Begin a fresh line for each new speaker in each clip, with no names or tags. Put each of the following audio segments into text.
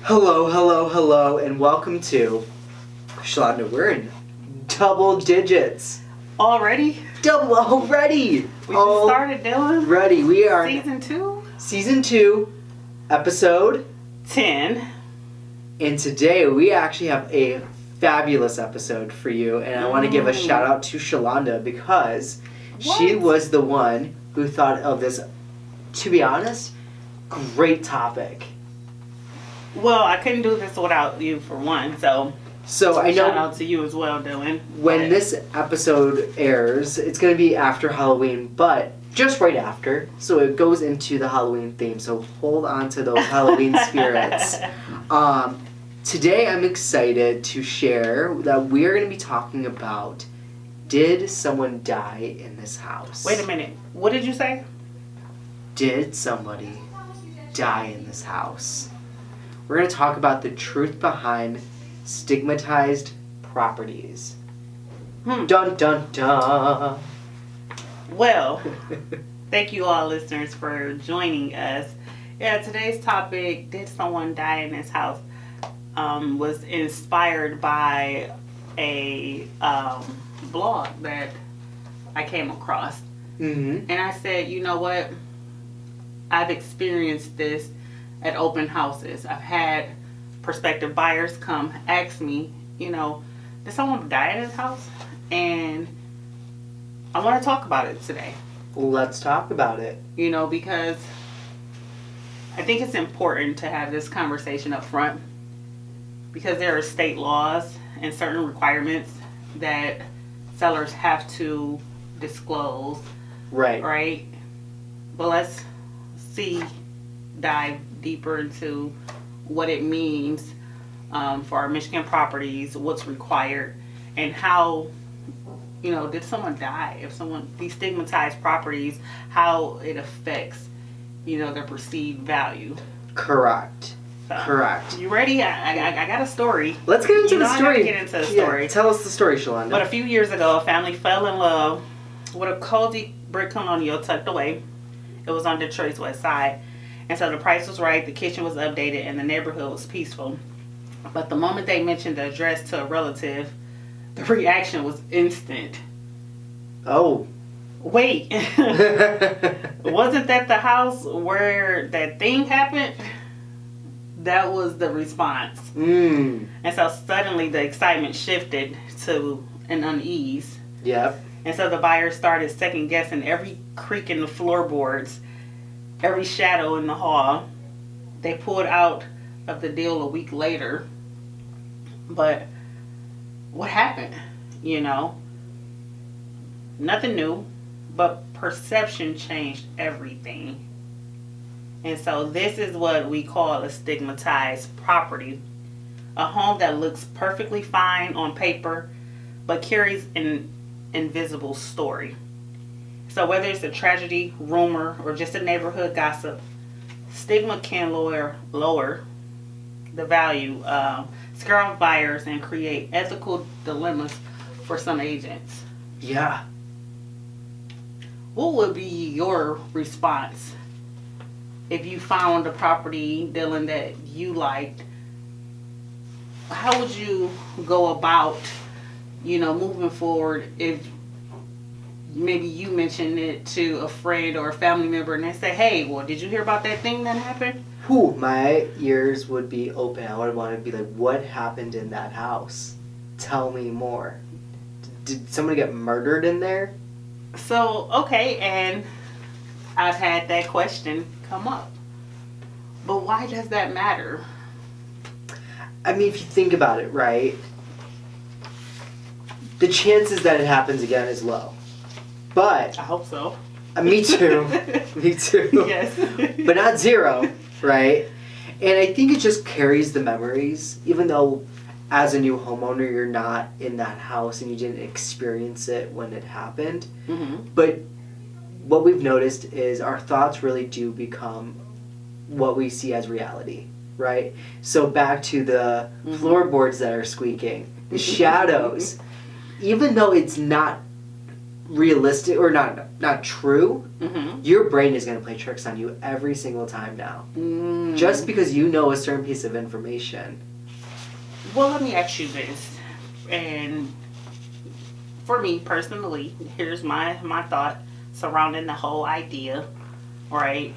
Hello, hello, hello, and welcome to Shaluanda. We're in double digits.
Already?
Double already.
We just started, Dylan.
Ready. We are
Season 2?
Season 2, episode
10.
And today we actually have a fabulous episode for you, and I want to give a shout out to Shaluanda because she was the one who thought of this, to be honest, great topic.
Well, I couldn't do this without you for one, so
I know.
Shout out to you as well, Dylan.
When this episode airs, it's going to be after Halloween, but just right after. So it goes into the Halloween theme, so hold on to those Halloween spirits. Today I'm excited to share that we're going to be talking about, did someone die in this house?
Wait a minute. What did you say?
Did somebody die in this house? We're going to talk about the truth behind stigmatized properties. Dun dun dun.
Well, thank you all listeners for joining us. Yeah, today's topic, did someone die in this house, was inspired by a blog that I came across.
Mm-hmm.
And I said, you know what? I've experienced this at open houses. I've had prospective buyers come ask me, did someone die in this house? And I want to talk about it today.
Let's talk about it.
Because I think it's important to have this conversation up front, because there are state laws and certain requirements that sellers have to disclose. Right? But let's dive deeper into what it means for our Michigan properties, what's required, and how, did someone die? These stigmatized properties, how it affects, their perceived value.
Correct.
You ready? I got a story.
Let's get into the story.
I gotta get into the story.
Yeah, tell us the story, Shaluanda.
But a few years ago, a family fell in love with a cozy brick colonial tucked away. It was on Detroit's west side. And so the price was right, the kitchen was updated, and the neighborhood was peaceful. But the moment they mentioned the address to a relative, the reaction was instant.
Oh.
Wait. Wasn't that the house where that thing happened? That was the response. And so suddenly the excitement shifted to an unease.
Yep.
And so the buyers started second guessing every creak in the floorboards, every shadow in the hall. They pulled out of the deal a week later. But what happened? Nothing new, but perception changed everything. And so this is what we call a stigmatized property. A home that looks perfectly fine on paper, but carries an invisible story. So whether it's a tragedy, rumor, or just a neighborhood gossip, stigma can lower the value, scare off buyers, and create ethical dilemmas for some agents.
Yeah.
What would be your response if you found a property, Dylan, that you liked? How would you go about, moving forward if maybe you mention it to a friend or a family member and they say, hey, well, did you hear about that thing that happened?
My ears would be open. I would want to be like, what happened in that house? Tell me more. Did somebody get murdered in there?
So, okay, and I've had that question come up. But why does that matter?
I mean, if you think about it, right? The chances that it happens again is low. But
I hope so.
Me too. Me too.
Yes.
But not zero, right? And I think it just carries the memories, even though as a new homeowner you're not in that house and you didn't experience it when it happened.
Mm-hmm.
But what we've noticed is our thoughts really do become what we see as reality, right? So back to the floorboards that are squeaking, the shadows, even though it's not realistic or not true,
Mm-hmm.
your brain is going to play tricks on you every single time now. Just because you know a certain piece of information.
Well, let me ask you this. And for me personally, here's my thought surrounding the whole idea, right?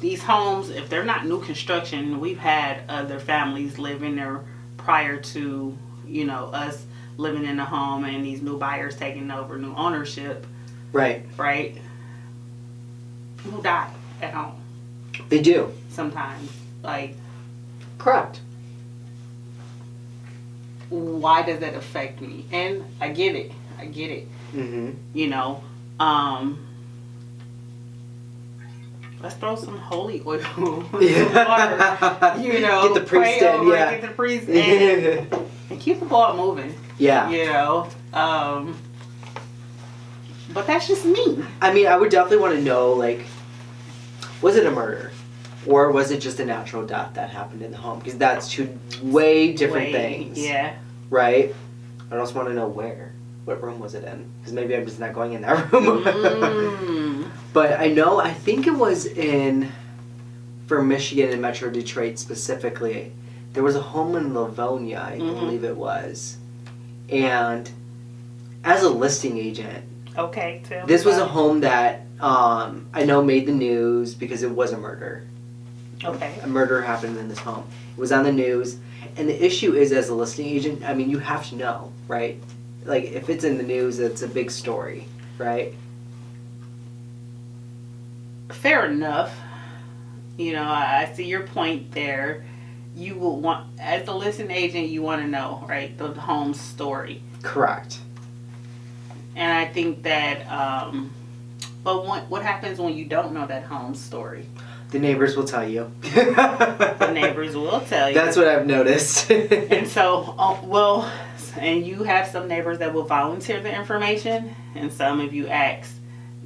These homes, if they're not new construction, we've had other families living there prior to, us living in the home and these new buyers taking over new ownership,
Right.
right? People die at home
They do.
sometimes. Like,
Correct.
why does that affect me? And I get it.
Mm-hmm.
Let's throw some holy oil in water,
Get the priest
pray
in,
over it,
yeah.
get the priest in, and keep the ball moving.
Yeah.
But that's just me.
I mean, I would definitely want to know, like, was it a murder? Or was it just a natural death that happened in the home? Because that's two way different things.
Yeah.
Right? I also want to know where. What room was it in? Because maybe I'm just not going in that room. But I think it was for Michigan and Metro Detroit specifically, there was a home in Livonia, I believe it was. And as a listing agent,
Okay,
this was a home that I know made the news because it was a murder.
Okay.
A murder happened in this home. It was on the news. And the issue is, as a listing agent, I mean, you have to know, right? Like, if it's in the news, it's a big story, right?
Fair enough. I see your point there. You will want, as a listing agent, you want to know, right, the home story.
Correct.
And I think that, but what happens when you don't know that home story?
The neighbors will tell you.
The neighbors will tell you.
That's what I've noticed.
And so, and you have some neighbors that will volunteer the information, and some, if you ask,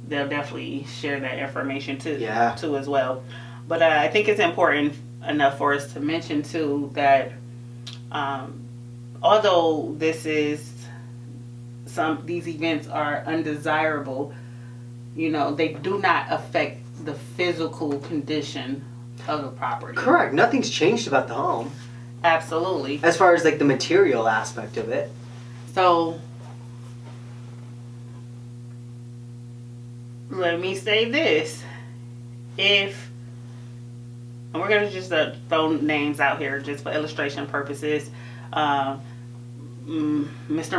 they'll definitely share that information too as well. But I think it's important enough for us to mention too that although these events are undesirable, they do not affect the physical condition of the property.
Correct. Nothing's changed about the home.
Absolutely.
As far as like the material aspect of it.
So let me say this. And we're going to just throw names out here just for illustration purposes. Mr.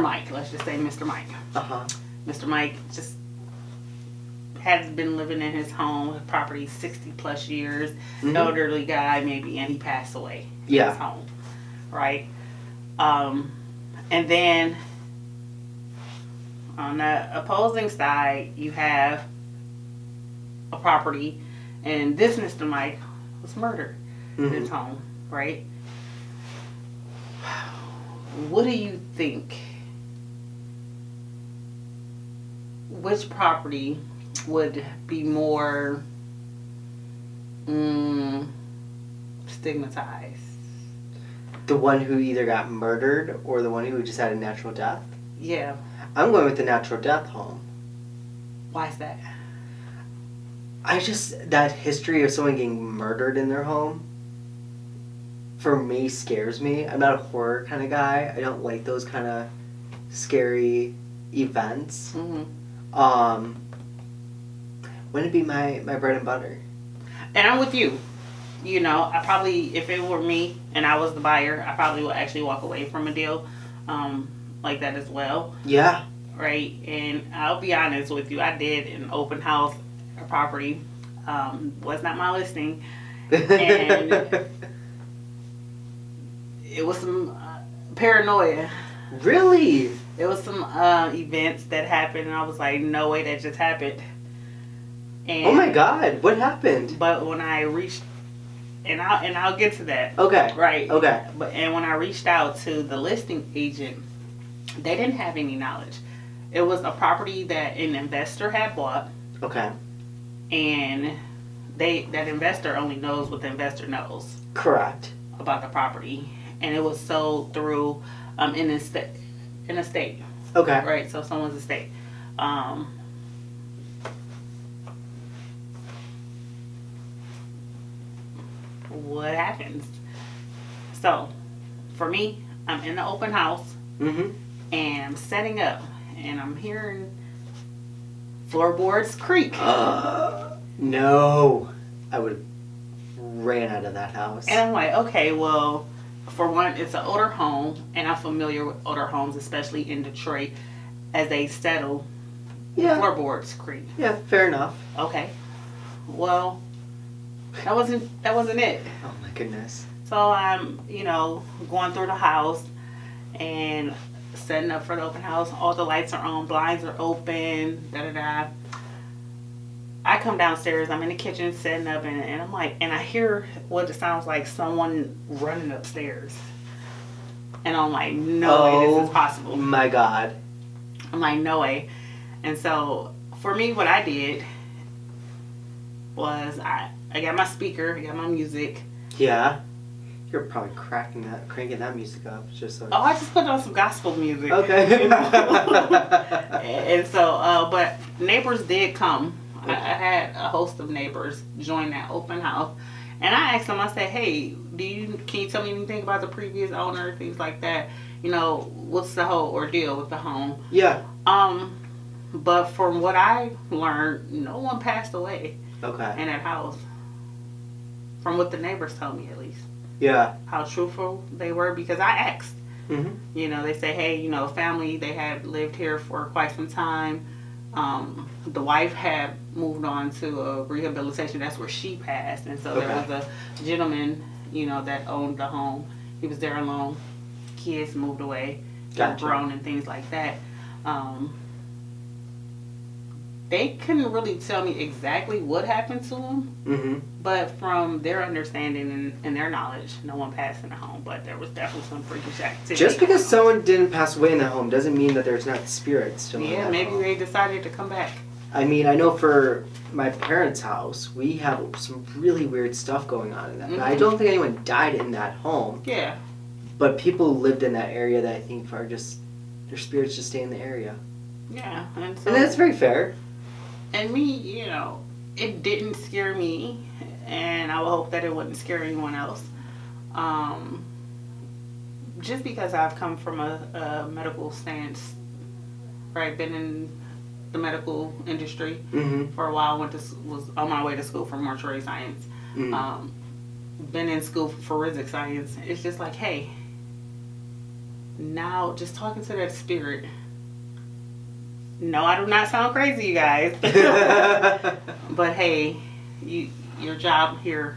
Mike. Let's just say Mr. Mike.
Uh-huh.
Mr. Mike just has been living in his home, property 60 plus years. Elderly guy maybe, and he passed away in his home. Right? And then on the opposing side, you have a property, and this Mr. Mike was murdered in his home, right? What do you think? Which property would be more stigmatized?
The one who either got murdered or the one who just had a natural death?
Yeah.
I'm going with the natural death home.
Why is that?
That history of someone getting murdered in their home, for me, scares me. I'm not a horror kind of guy. I don't like those kind of scary events. Wouldn't it be my bread and butter?
And I'm with you. I probably, if it were me and I was the buyer, I probably would actually walk away from a deal like that as well.
Yeah.
Right? And I'll be honest with you, I did an open house property. Was not my listing. And it was some paranoia.
Really?
It was some events that happened, and I was like, no way, that just happened. And,
oh my God, what happened?
But when I reached, and I'll get to that.
Okay.
Right.
Okay.
And when I reached out to the listing agent, they didn't have any knowledge. It was a property that an investor had bought.
Okay.
And that investor only knows what the investor knows.
Correct.
About the property. And it was sold through an estate.
Okay.
Right, so someone's estate. What happens? So, for me, I'm in the open house
Mm-hmm.
and I'm setting up and I'm hearing floorboards creak.
No. I would have ran out of that house.
And I'm like, okay, well, for one, it's an older home, and I'm familiar with older homes, especially in Detroit, as they settle.
Yeah.
Floorboards creak.
Yeah, fair enough.
Okay. Well, that wasn't it.
Oh my goodness.
So I'm, going through the house and setting up for the open house. All the lights are on, blinds are open, da da da. I come downstairs, I'm in the kitchen setting up, and I'm like, and I hear what it sounds like someone running upstairs. And I'm like, no way this is possible.
Oh my God.
I'm like, no way. And so for me, what I did was I got my speaker, I got my music.
Yeah. You're probably cranking that music up just so.
Oh, I just put on some gospel music.
Okay.
And so, but neighbors did come. I had a host of neighbors join that open house, and I asked them. I said, "Hey, can you tell me anything about the previous owner, things like that? What's the whole ordeal with the home?"
Yeah.
But from what I learned, no one passed away
Okay.
in that house. From what the neighbors told me, at least.
Yeah.
How truthful they were, because I asked.
Mm-hmm.
They say, hey, family, they had lived here for quite some time. The wife had moved on to a rehabilitation. That's where she passed. And so there was a gentleman, that owned the home. He was there alone. Kids moved away. Got grown and things like that. They couldn't really tell me exactly what happened to him.
Mm-hmm.
But from their understanding and their knowledge, no one passed in the home. But there was definitely some freakish activity.
Just because someone didn't pass away in the home doesn't mean that there's not spirits still in that
maybe
home.
they decided to come back.
I mean, I know for my parents' house, we have some really weird stuff going on in that. Mm-hmm. I don't think anyone died in that home.
Yeah.
But people lived in that area that I think are just, their spirits just stay in the area.
Yeah. And
that's very fair.
And me, it didn't scare me, and I would hope that it wouldn't scare anyone else. Just because I've come from a medical stance, right? Been in the medical industry for a while. Was on my way to school for mortuary science. Been in school for forensic science. It's just like, hey, now just talking to that spirit. No, I do not sound crazy, you guys. But hey, your job here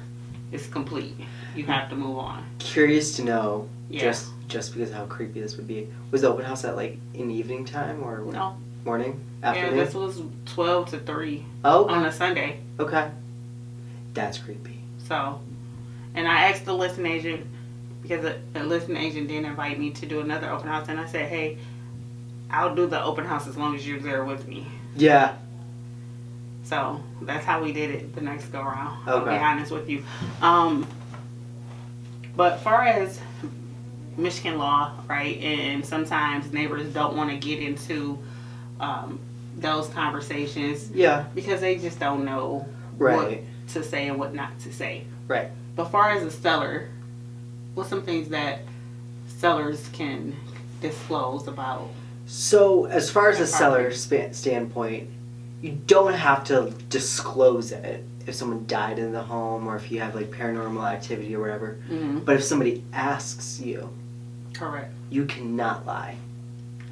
is complete. You have to move on.
Curious to know,
yeah.
just because of how creepy this would be. Was the open house at in evening time or
no
morning, afternoon?
Yeah, this was 12 to 3
okay.
on a Sunday.
Okay, that's creepy.
So, and I asked the listing agent, because the listing agent didn't invite me to do another open house, and I said, hey, I'll do the open house as long as you're there with me.
Yeah.
So that's how we did it the next go around.
Okay.
I'll be honest with you. But far as Michigan law, right, and sometimes neighbors don't want to get into those conversations.
Yeah.
Because they just don't know what to say and what not to say.
Right.
But far as a seller, what's some things that sellers can disclose about?
So, as far as a seller standpoint, you don't have to disclose it if someone died in the home or if you have paranormal activity or whatever.
Mm-hmm.
But if somebody asks you,
correct,
you cannot lie.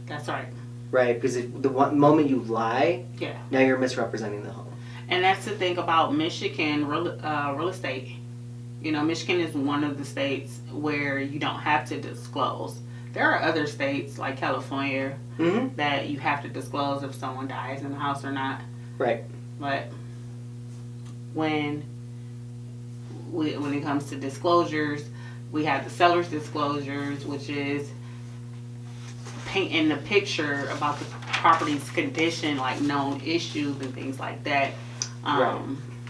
That's right.
Right, because the moment you lie,
yeah,
now you're misrepresenting the home.
And that's the thing about Michigan real estate. Michigan is one of the states where you don't have to disclose. There are other states like California that you have to disclose if someone dies in the house or not.
Right.
But when it comes to disclosures, we have the seller's disclosures, which is painting the picture about the property's condition, like known issues and things like that,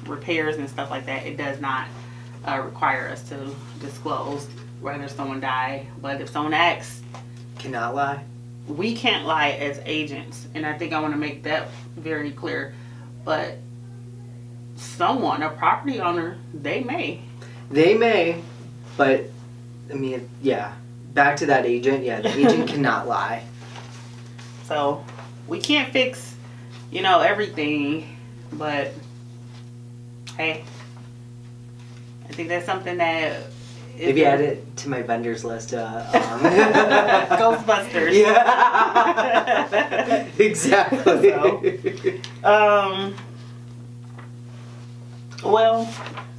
repairs and stuff like that. It does not require us to disclose whether someone died, but if someone asks,
cannot lie.
we can't lie as agents, and I think I want to make that very clear. But someone, a property owner, they may,
but I mean, yeah. Back to that agent. Yeah, the agent cannot lie.
So we can't fix, everything, but hey, I think that's something that
maybe add it to my vendors list.
Ghostbusters.
Yeah. Exactly.
Well,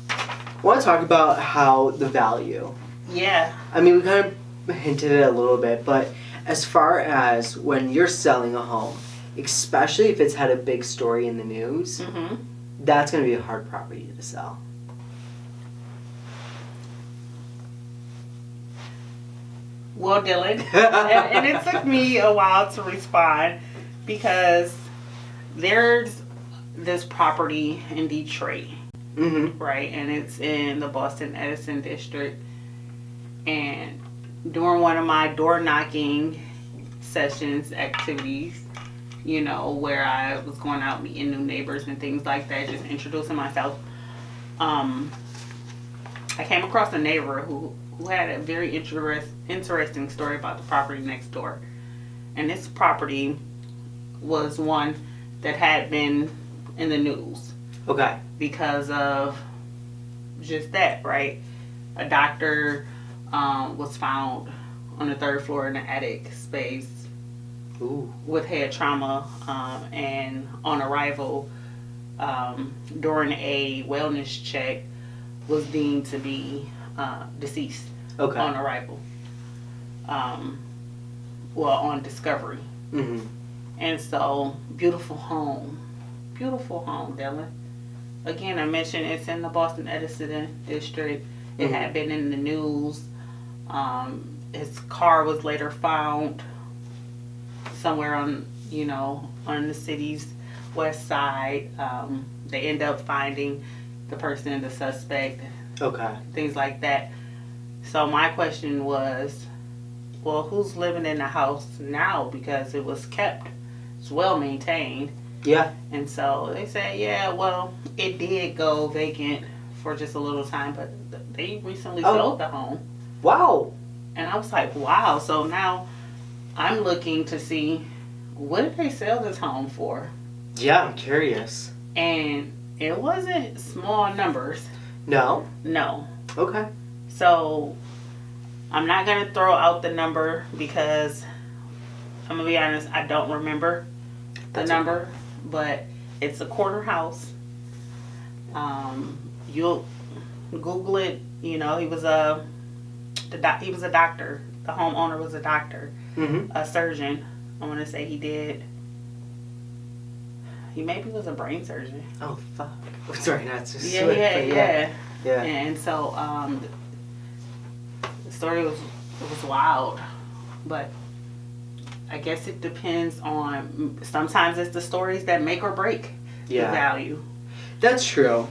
I want to talk about how the value.
Yeah.
I mean, we kind of hinted it a little bit, but as far as when you're selling a home, especially if it's had a big story in the news, that's going to be a hard property to sell.
Well, Dylan, and it took me a while to respond because there's this property in Detroit, right? And it's in the Boston Edison district. And during one of my door knocking sessions, activities, where I was going out meeting new neighbors and things like that, just introducing myself, I came across a neighbor who had a very interesting story about the property next door. And this property was one that had been in the news.
Okay.
Because of just that, right? A doctor was found on the 3rd floor in the attic space.
Ooh.
With head trauma, and on arrival, during a wellness check, was deemed to be deceased.
Okay.
On arrival. On discovery. And so, beautiful home, Dylan. Again, I mentioned it's in the Boston Edison district. It had been in the news. His car was later found somewhere on the city's west side. They end up finding the person, the suspect.
Okay.
Things like that. So my question was, well, who's living in the house now? Because it was kept. It's well maintained.
Yeah.
And so they said, yeah, well, it did go vacant for just a little time, but they recently sold the home.
Wow.
And I was like, wow. So now I'm looking to see, what did they sell this home for?
Yeah, I'm curious.
And it wasn't small numbers.
No?
No.
Okay.
So I'm not going to throw out the number because I'm going to be honest, I don't remember the number. Okay. But it's a corner house. You'll Google it. He was a doctor. The homeowner was a doctor, a surgeon. I want to say he maybe was a brain surgeon.
Oh fuck! Sorry, not just
yeah. And so the story was wild, but I guess it depends on. Sometimes it's the stories that make or break the value.
That's true.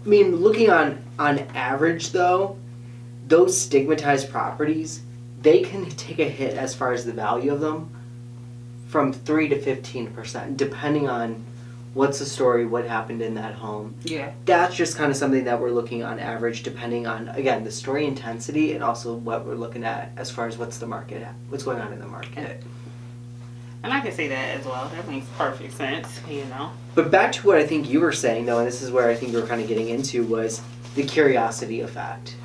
I mean, looking on average though, those stigmatized properties, they can take a hit as far as the value of them from 3 to 15%, depending on what's the story, what happened in that home.
Yeah.
That's just kind of something that we're looking on average, depending on, again, the story intensity and also what we're looking at as far as what's going on in the market.
And I can see that as well. That makes perfect sense,
But back to what I think you were saying, though, and this is where I think you were kind of getting into, was the curiosity effect,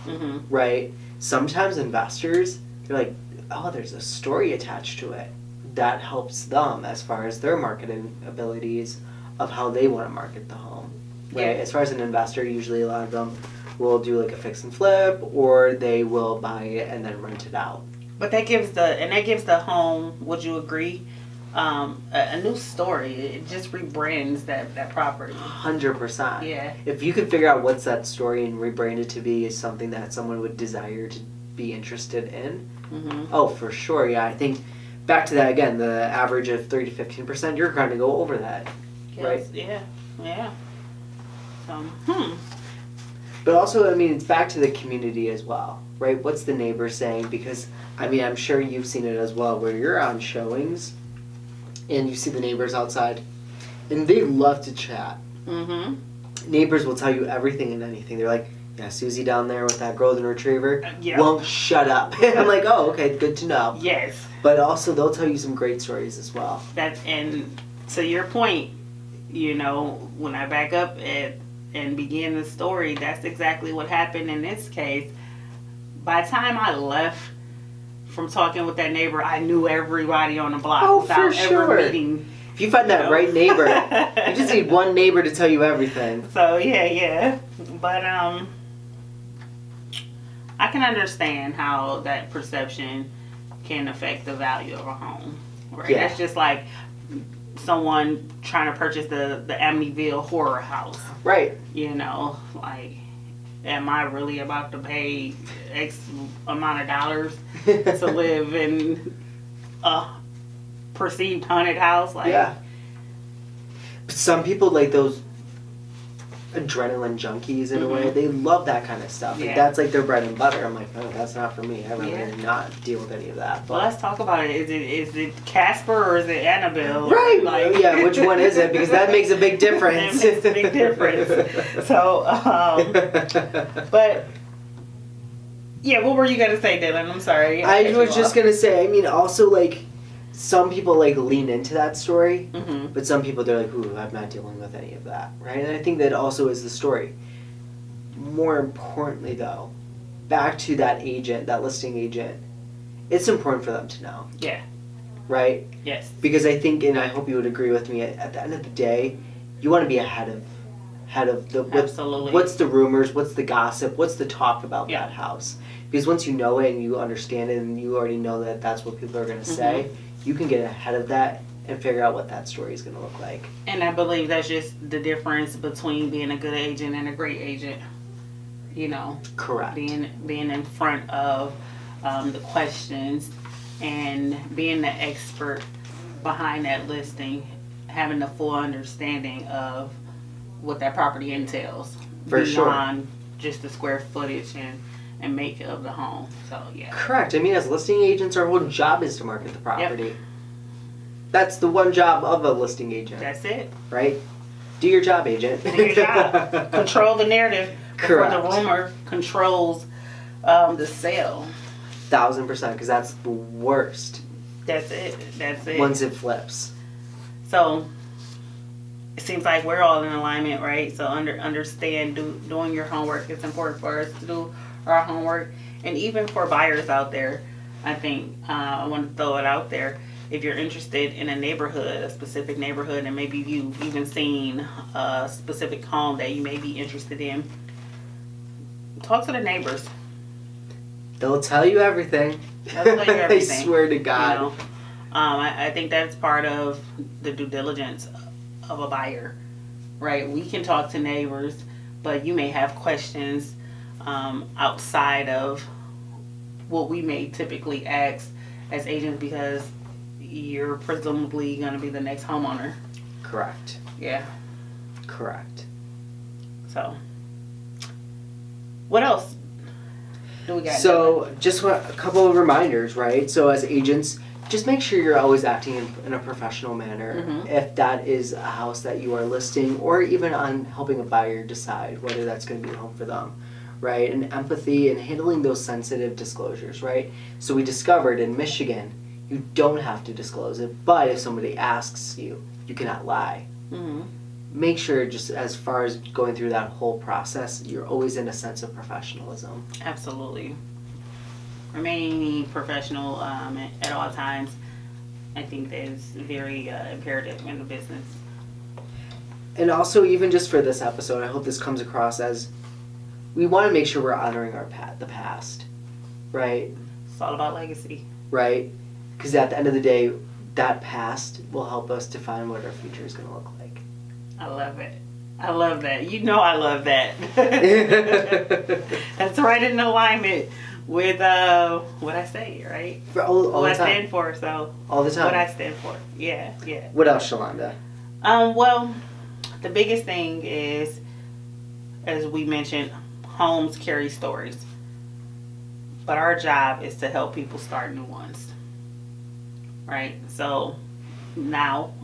right? Sometimes investors, they're like, oh, there's a story attached to it. That helps them as far as their marketing abilities of how they want to market the home, right?
Yeah.
As far as an investor, usually a lot of them will do like a fix and flip, or they will buy it and then rent it out.
But that gives the home, would you agree, a new story. It just rebrands that property.
100%.
Yeah.
If you could figure out what's that story and rebrand it to be something that someone would desire to be interested in, oh, for sure, yeah. I think back to that again, the average of 3 to 15%, you're going to go over that,
yes,
right?
Yeah. So,
But also, I mean, it's back to the community as well, right? What's the neighbor saying? Because, I mean, I'm sure you've seen it as well, where you're on showings and you see the neighbors outside, and they love to chat.
Mm-hmm.
Neighbors will tell you everything and anything. They're like, yeah, Susie down there with that golden retriever
Yep.
won't shut up. I'm like, oh, okay, good to know.
Yes.
But also, they'll tell you some great stories as well.
And to your point, you know, when I back up and begin the story, that's exactly what happened in this case. By the time I left from talking with that neighbor, I knew everybody on the block without ever meeting.
If you find that right neighbor, you just need one neighbor to tell you everything.
So yeah. But I can understand how that perception can affect the value of a home. Right?
Yeah.
That's just like someone trying to purchase the Amityville horror house.
Right.
You know, like, am I really about to pay X amount of dollars to live in a perceived haunted house? Like,
yeah. But some people, like those adrenaline junkies in a way, they love that kind of stuff. Like, that's like their bread and butter. I'm like, no, that's not for me. I really not deal with any of that. But
well, let's talk about it. Is it Casper or is it Annabelle?
Right.
Like,
yeah, which one is it? Because that makes a big difference.
It makes a big difference. So, but yeah, what were you gonna say, Dylan? I'm sorry.
I was just gonna say, I mean, also, like, some people, like, lean into that story, but some people, they're like, ooh, I'm not dealing with any of that, right? And I think that also is the story. More importantly, though, back to that agent, that listing agent, it's important for them to know.
Yeah.
Right?
Yes.
Because I think, and I hope you would agree with me, at the end of the day, you want to be ahead of the
Absolutely.
What's the rumors, what's the gossip, what's the talk about that house. Because once you know it and you understand it and you already know that that's what people are going to say, you can get ahead of that and figure out what that story is going to look like.
And I believe that's just the difference between being a good agent and a great agent. You know,
correct.
Being in front of the questions and being the expert behind that listing, having the full understanding of what that property entails.
For
beyond just the square footage and make of the home. So yeah.
Correct. I mean, as listing agents, our whole job is to market the property. Yep. That's the one job of a listing agent.
That's it.
Right? Do your job, agent.
Do your job. Control the narrative.
Correct.
Before the rumor controls the sale.
1000%, because that's the worst.
That's it.
Once it flips.
So it seems like we're all in alignment, right? So understand doing your homework. It's important for us to do our homework. And even for buyers out there, I think I want to throw it out there. If you're interested in a neighborhood, a specific neighborhood, and maybe you've even seen a specific home that you may be interested in, talk to the neighbors.
They'll tell you everything.
They'll tell you everything.
I swear to God.
You know? I think that's part of the due diligence of a buyer, right? We can talk to neighbors, but you may have questions outside of what we may typically ask as agents because you're presumably going to be the next homeowner.
Correct.
Yeah.
Correct.
So, what else do we got?
So, just a couple of reminders, right? So, as agents, just make sure you're always acting in a professional manner. If that is a house that you are listing, or even on helping a buyer decide whether that's going to be a home for them, right? And empathy and handling those sensitive disclosures, right? So we discovered in Michigan, you don't have to disclose it, but if somebody asks you, you cannot lie. Make sure, just as far as going through that whole process, you're always in a sense of professionalism.
Absolutely. Remaining professional at all times, I think that is very imperative in the business.
And also, even just for this episode, I hope this comes across as we want to make sure we're honoring the past, right?
It's all about legacy.
Right? Because at the end of the day, that past will help us define what our future is going to look like.
I love it. I love that. You know I love that. That's right in alignment with what I say, right?
For all
what
the
I
time.
stand for, so
all the time.
What I stand for. Yeah.
What else, Shaluanda?
Well, the biggest thing is, as we mentioned, homes carry stories, but our job is to help people start new ones, right? So now,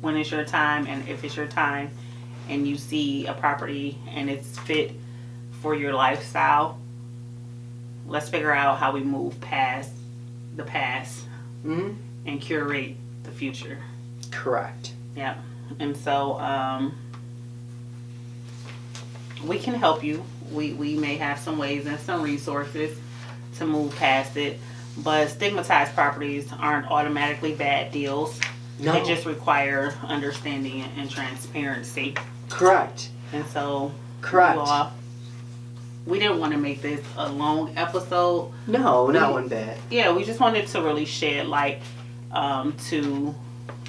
when it's your time, and if it's your time, and you see a property and it's fit for your lifestyle, let's figure out how we move past the past and curate the future.
Correct.
Yeah. And so we can help you. We may have some ways and some resources to move past it, but stigmatized properties aren't automatically bad deals.
No.
They just require understanding and transparency.
Correct.
And so,
Correct.
We didn't want to make this a long episode.
No, not one bit.
Yeah, we just wanted to really shed light to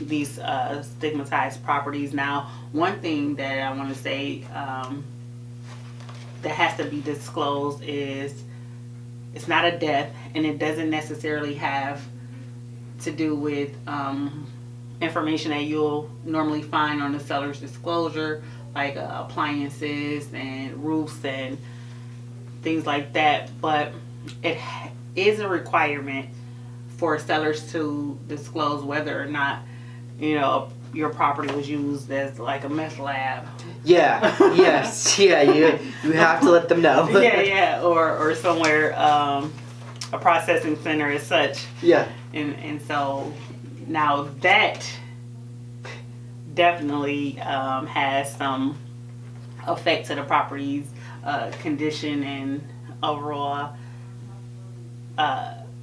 these stigmatized properties. Now, one thing that I want to say that has to be disclosed is it's not a death, and it doesn't necessarily have to do with information that you'll normally find on the seller's disclosure, like appliances and roofs and things like that. But it is a requirement for sellers to disclose whether or not, you know, your property was used as like a meth lab.
Yeah. Yes. Yeah. You have to let them know.
yeah, or somewhere a processing center as such.
Yeah.
And so now that definitely has some effect to the property's condition and overall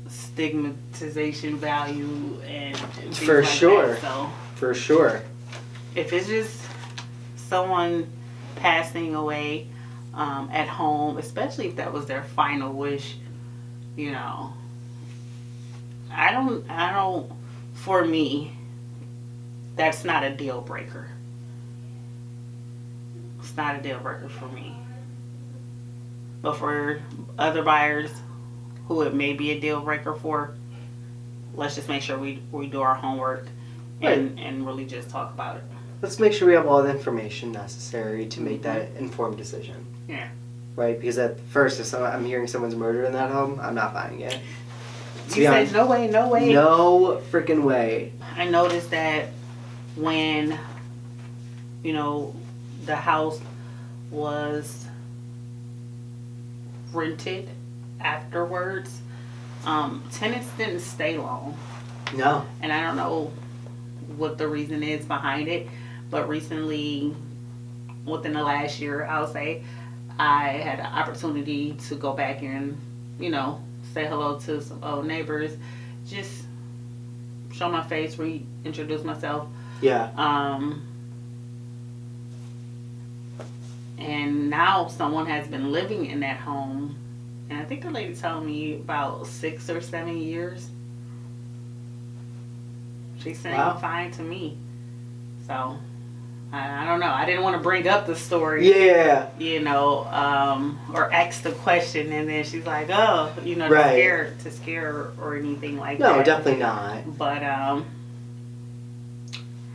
stigmatization value and
for
like
sure.
That. So
for sure.
if it's just someone passing away at home, especially if that was their final wish, you know, I don't, for me, that's not a deal breaker. It's not a deal breaker for me. But for other buyers who it may be a deal breaker for, let's just make sure we do our homework and really just talk about it.
Let's make sure we have all the information necessary to make that informed decision.
Yeah.
Right? Because at first, if I'm hearing someone's murder in that home, I'm not buying it.
You said no way.
No freaking way.
I noticed that when, you know, the house was rented afterwards, tenants didn't stay long.
No.
And I don't know what the reason is behind it, but recently, within the last year, I'll say, I had an opportunity to go back and, you know, say hello to some old neighbors, just show my face, reintroduce myself.
Yeah.
And now someone has been living in that home, and I think the lady told me about 6 or 7 years. She seemed fine to me. So, I don't know. I didn't want to bring up the story.
Yeah.
You know, or ask the question, and then she's like, oh, you know, to scare her or anything like that.
No, definitely not.
But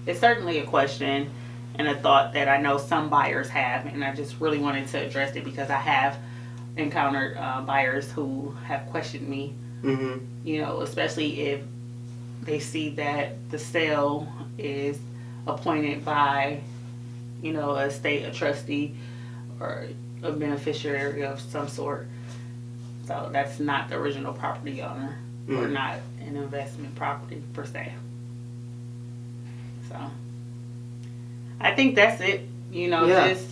it's certainly a question and a thought that I know some buyers have, and I just really wanted to address it because I have encountered buyers who have questioned me.
Mm-hmm.
You know, especially if they see that the sale is appointed by, you know, a trustee or a beneficiary of some sort. So that's not the original property owner or not an investment property per se. So I think that's it. You know, just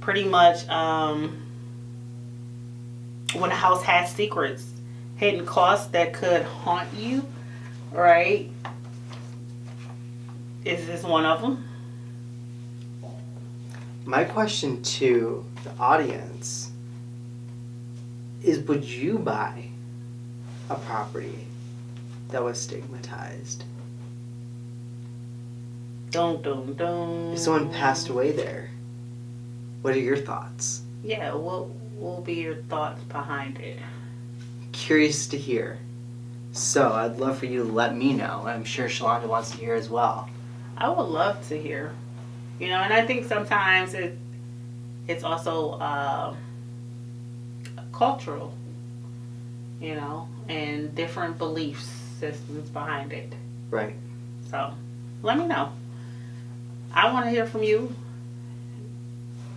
pretty much when a house has secrets, hidden costs that could haunt you, right? Is this one of them?
My question to the audience is, would you buy a property that was stigmatized?
Dun, dun, dun.
If someone passed away there, what are your thoughts?
Yeah, what will be your thoughts behind it?
Curious to hear. So I'd love for you to let me know. I'm sure Shaluanda wants to hear as well.
I would love to hear. You know, and I think sometimes it's also cultural, you know, and different belief systems behind it.
Right.
So, let me know. I want to hear from you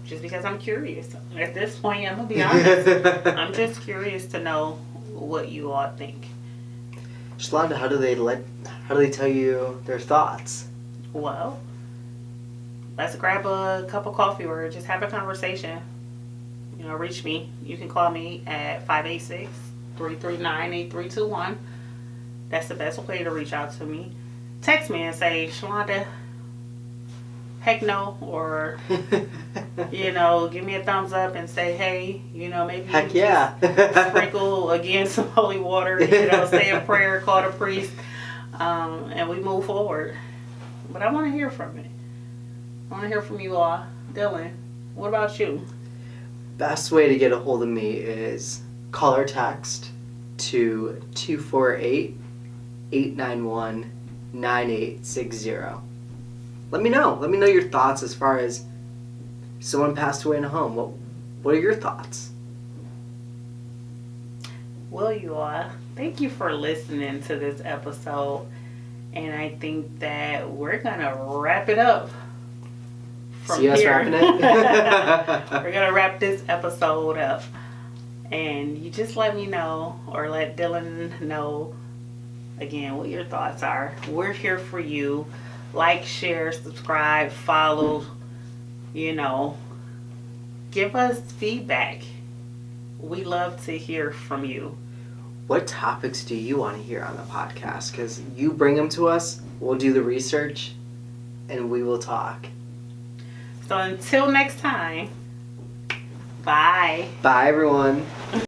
just because I'm curious. At this point, I'm going to be honest. I'm just curious to know what you all think.
Shaluanda, how do they tell you their thoughts?
Well, let's grab a cup of coffee or just have a conversation. You know, reach me. You can call me at 586-339-8321. That's the best way to reach out to me. Text me and say, Shaluanda, heck no, or you know, give me a thumbs up and say, hey, you know, maybe
heck
you
yeah.
just sprinkle again some holy water, you know, say a prayer, call the priest, and we move forward. But I want to hear from it. I want to hear from you all. Dylan, what about you?
Best way to get a hold of me is call or text to 248-891-9860. Let me know. Let me know your thoughts as far as someone passed away in a home. What are your thoughts?
Well, you all, thank you for listening to this episode. And I think that we're going to wrap it up from
See us
here.
wrapping it?
We're going to wrap this episode up. And you just let me know, or let Dylan know, again, what your thoughts are. We're here for you. Like, share, subscribe, follow, you know, give us feedback. We love to hear from you.
What topics do you want to hear on the podcast? Because you bring them to us, we'll do the research, and we will talk.
So until next time, bye.
Bye, everyone.